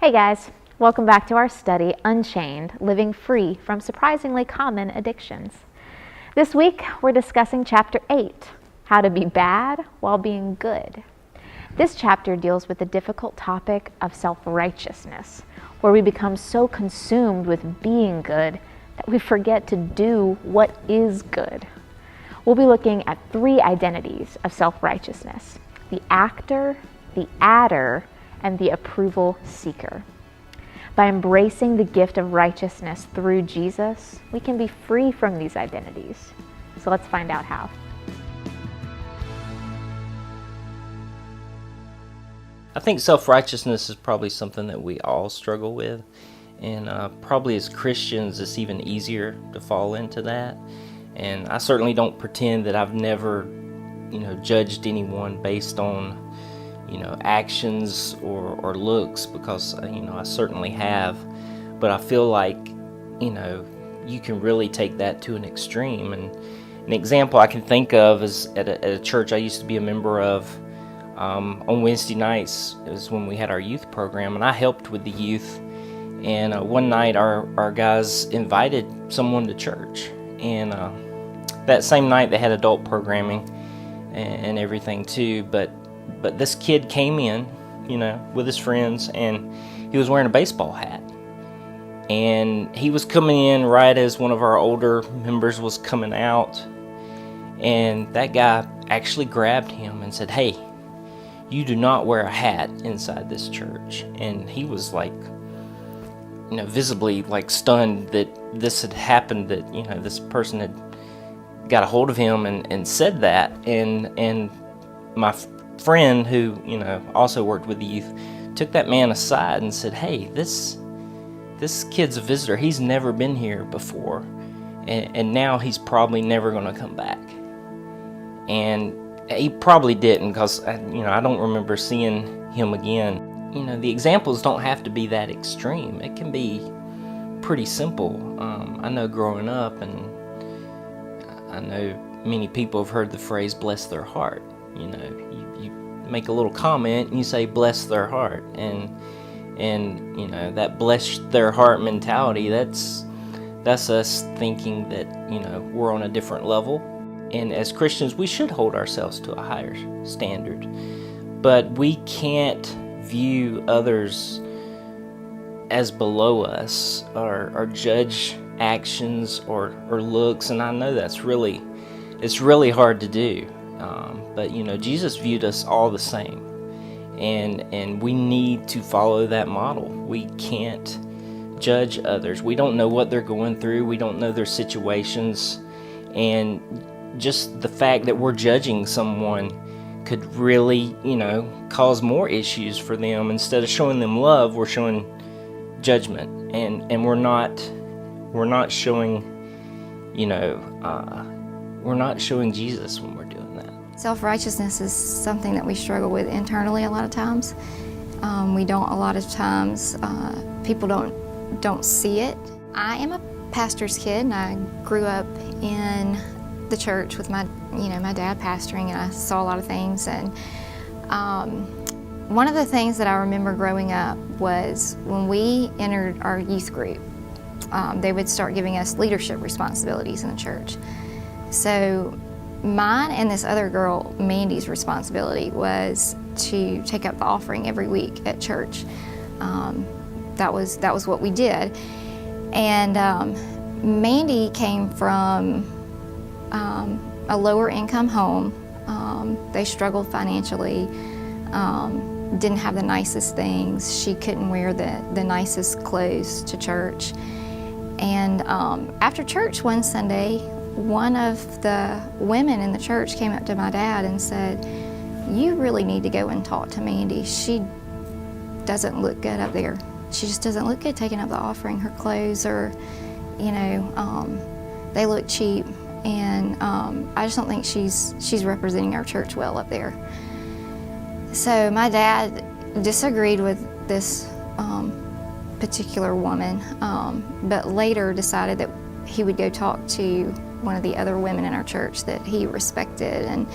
Hey guys, welcome back to our study, Unchained, Living Free from Surprisingly Common Addictions. This week, we're discussing Chapter 8, How to Be Bad While Being Good. This chapter deals with the difficult topic of self-righteousness, where we become so consumed with being good that we forget to do what is good. We'll be looking at 3 identities of self-righteousness: the actor, the adder, and the approval seeker. By embracing the gift of righteousness through Jesus, we can be free from these identities. So let's find out how. I think self-righteousness is probably something that we all struggle with, and probably as Christians it's even easier to fall into that. And I certainly don't pretend that I've never, judged anyone based on actions or looks, because I certainly have. But I feel like you can really take that to an extreme. And an example I can think of is at a church I used to be a member of. On Wednesday nights is when we had our youth program, and I helped with the youth. And one night our guys invited someone to church, and that same night they had adult programming and everything too. But this kid came in, with his friends, and he was wearing a baseball hat. And he was coming in right as one of our older members was coming out. And that guy actually grabbed him and said, "Hey, you do not wear a hat inside this church." And he was visibly stunned that this had happened, that, this person had got a hold of him and said that. And my friend, who also worked with the youth, took that man aside and said, "Hey, this kid's a visitor. He's never been here before, and now he's probably never going to come back." And he probably didn't, because I don't remember seeing him again. The examples don't have to be that extreme. It can be pretty simple. I know growing up, and I know many people have heard the phrase "bless their heart." You make a little comment and you say "bless their heart," and that "bless their heart" mentality, that's us thinking that we're on a different level. And as Christians, we should hold ourselves to a higher standard, but we can't view others as below us, or judge actions or looks. And I know it's really hard to do. But Jesus viewed us all the same, and we need to follow that model. We can't judge others. We don't know what they're going through. We don't know their situations, and just the fact that we're judging someone could really, cause more issues for them. Instead of showing them love, we're showing judgment, and we're not showing, we're not showing Jesus when we're doing that. Self-righteousness is something that we struggle with internally a lot of times. A lot of times people don't see it. I am a pastor's kid, and I grew up in the church with my dad pastoring, and I saw a lot of things. And one of the things that I remember growing up was when we entered our youth group, they would start giving us leadership responsibilities in the church. So mine and this other girl, Mandy's, responsibility was to take up the offering every week at church. That was what we did. And Mandy came from a lower income home. They struggled financially, didn't have the nicest things. She couldn't wear the nicest clothes to church. And after church one Sunday, one of the women in the church came up to my dad and said, "You really need to go and talk to Mandy. She doesn't look good up there. She just doesn't look good taking up the offering. Her clothes are, they look cheap. And I just don't think she's representing our church well up there." So my dad disagreed with this particular woman, but later decided that he would go talk to one of the other women in our church that he respected. And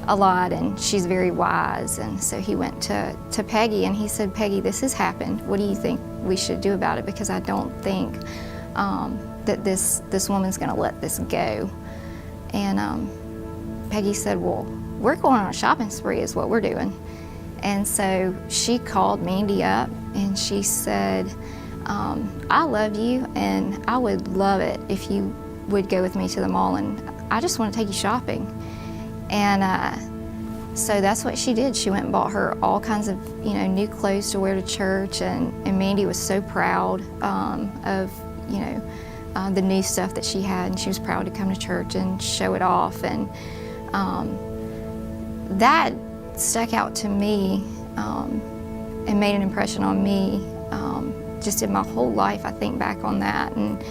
a lot, and she's very wise. And so he went to Peggy, and he said, Peggy, this has happened. What do you think we should do about it? Because I don't think that this woman's going to let this go. And Peggy said, well, we're going on a shopping spree is what we're doing. And so she called Mandy up, and she said, I love you, and I would love it if you would go with me to the mall, and I just want to take you shopping. And so that's what she did. She went and bought her all kinds of, new clothes to wear to church, and Mandy was so proud of, the new stuff that she had, and she was proud to come to church and show it off. And that stuck out to me and made an impression on me just in my whole life. I think back on that, and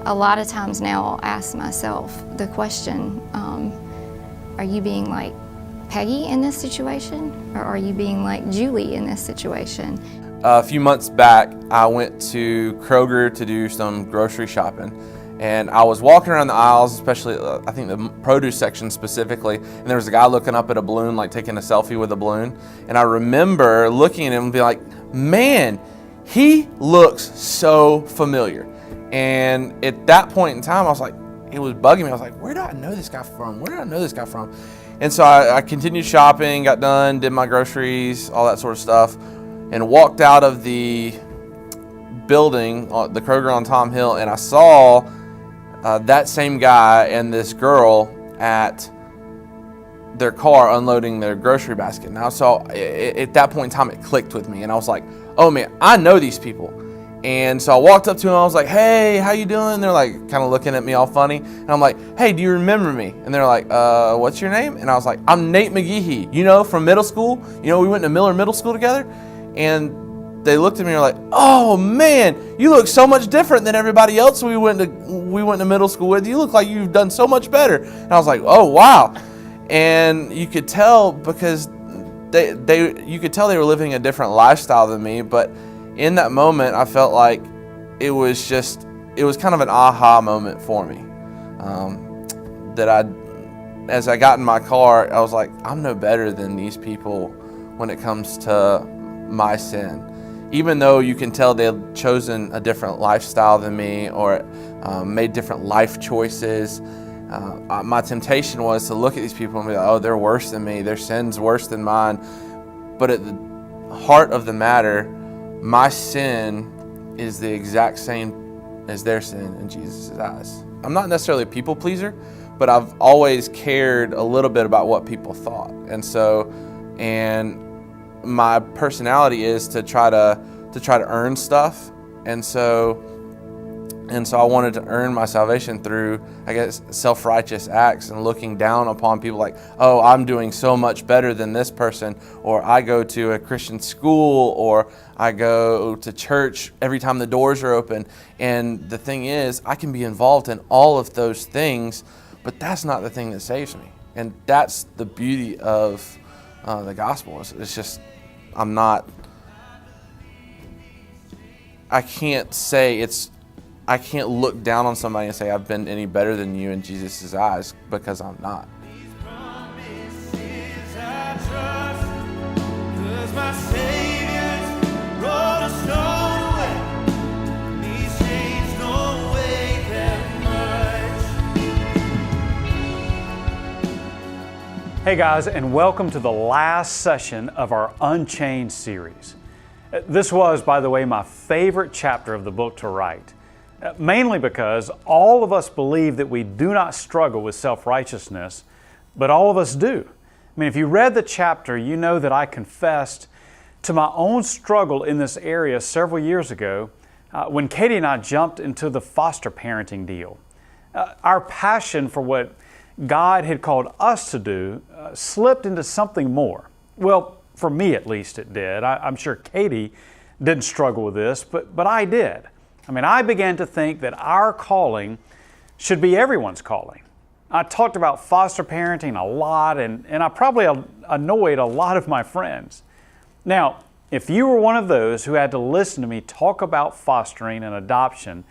a lot of times now I'll ask myself the question, are you being like Peggy in this situation, or are you being like Julie in this situation? A few months back, I went to Kroger to do some grocery shopping, and I was walking around the aisles, especially I think the produce section specifically, and there was a guy looking up at a balloon, like taking a selfie with a balloon. And I remember looking at him and being like, man, he looks so familiar. And at that point in time, I was like, it was bugging me. I was like, where do I know this guy from? Where do I know this guy from? And so I continued shopping, got done, did my groceries, all that sort of stuff, and walked out of the building, the Kroger on Tom Hill, and I saw that same guy and this girl at their car unloading their grocery basket. Now, so at that point in time, it clicked with me, and I was like, oh man, I know these people. And so I walked up to them, I was like, hey, how you doing? They're like kind of looking at me all funny. And I'm like, hey, do you remember me? And they're like, what's your name? And I was like, I'm Nate McGehee, from middle school. We went to Miller Middle School together. And they looked at me and were like, oh man, you look so much different than everybody else we went to middle school with. You look like you've done so much better. And I was like, oh wow. And you could tell because you could tell they were living a different lifestyle than me, but in that moment, I felt like it was kind of an aha moment for me. As I got in my car, I was like, I'm no better than these people when it comes to my sin. Even though you can tell they've chosen a different lifestyle than me or made different life choices, my temptation was to look at these people and be like, oh, they're worse than me, their sin's worse than mine. But at the heart of the matter, my sin is the exact same as their sin in Jesus' eyes. I'm not necessarily a people pleaser, but I've always cared a little bit about what people thought. And my personality is to try to earn stuff. And so I wanted to earn my salvation through, I guess, self-righteous acts and looking down upon people like, oh, I'm doing so much better than this person, or I go to a Christian school, or I go to church every time the doors are open. And the thing is, I can be involved in all of those things, but that's not the thing that saves me. And that's the beauty of the gospel. It's just, I can't look down on somebody and say I've been any better than you in Jesus' eyes, because I'm not. Hey guys, and welcome to the last session of our Unchained series. This was, by the way, my favorite chapter of the book to write. Mainly because all of us believe that we do not struggle with self-righteousness, but all of us do. I mean, if you read the chapter, you know that I confessed to my own struggle in this area several years ago when Katie and I jumped into the foster parenting deal. Our passion for what God had called us to do slipped into something more. Well, for me at least it did. I'm sure Katie didn't struggle with this, but I did. I mean, I began to think that our calling should be everyone's calling. I talked about foster parenting a lot, and I probably annoyed a lot of my friends. Now, if you were one of those who had to listen to me talk about fostering and adoption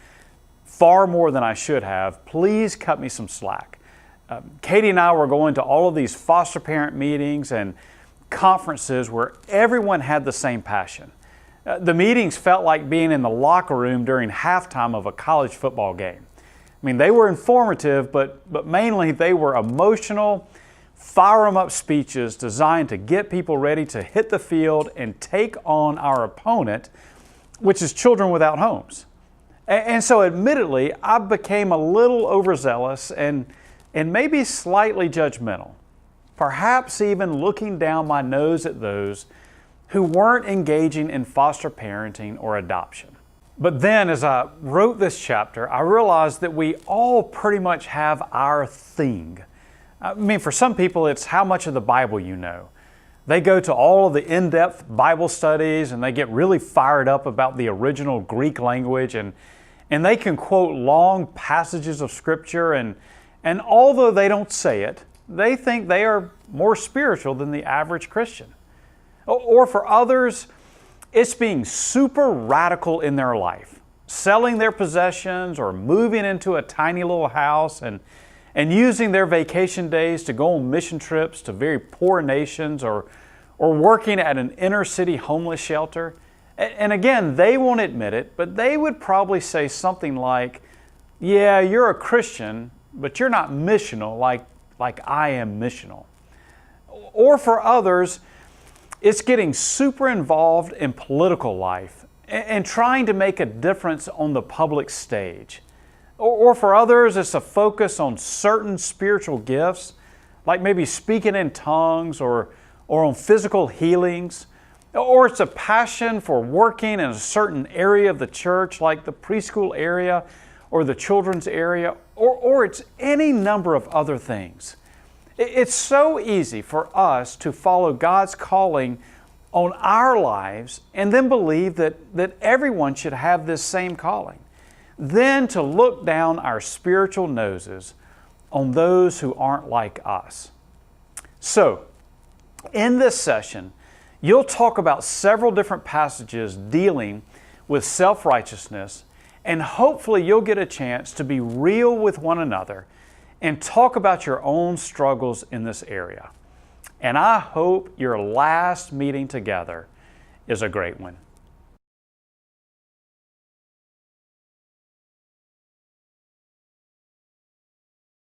far more than I should have, please cut me some slack. Katie and I were going to all of these foster parent meetings and conferences where everyone had the same passion. The meetings felt like being in the locker room during halftime of a college football game. I mean, they were informative, but mainly they were emotional, fire 'em up speeches designed to get people ready to hit the field and take on our opponent, which is children without homes. And so admittedly, I became a little overzealous and maybe slightly judgmental, perhaps even looking down my nose at those who weren't engaging in foster parenting or adoption. But then as I wrote this chapter, I realized that we all pretty much have our thing. I mean, for some people, it's how much of the Bible you know. They go to all of the in-depth Bible studies and they get really fired up about the original Greek language and they can quote long passages of Scripture and although they don't say it, they think they are more spiritual than the average Christian. Or for others, it's being super radical in their life, selling their possessions or moving into a tiny little house and using their vacation days to go on mission trips to very poor nations or working at an inner city homeless shelter. And again, they won't admit it, but they would probably say something like, yeah, you're a Christian, but you're not missional like I am missional. Or for others, it's getting super involved in political life and trying to make a difference on the public stage. Or for others, it's a focus on certain spiritual gifts, like maybe speaking in tongues or on physical healings. Or it's a passion for working in a certain area of the church, like the preschool area or the children's area, or it's any number of other things. It's so easy for us to follow God's calling on our lives and then believe that everyone should have this same calling. Then to look down our spiritual noses on those who aren't like us. So, in this session, you'll talk about several different passages dealing with self-righteousness, and hopefully you'll get a chance to be real with one another and talk about your own struggles in this area. And I hope your last meeting together is a great one.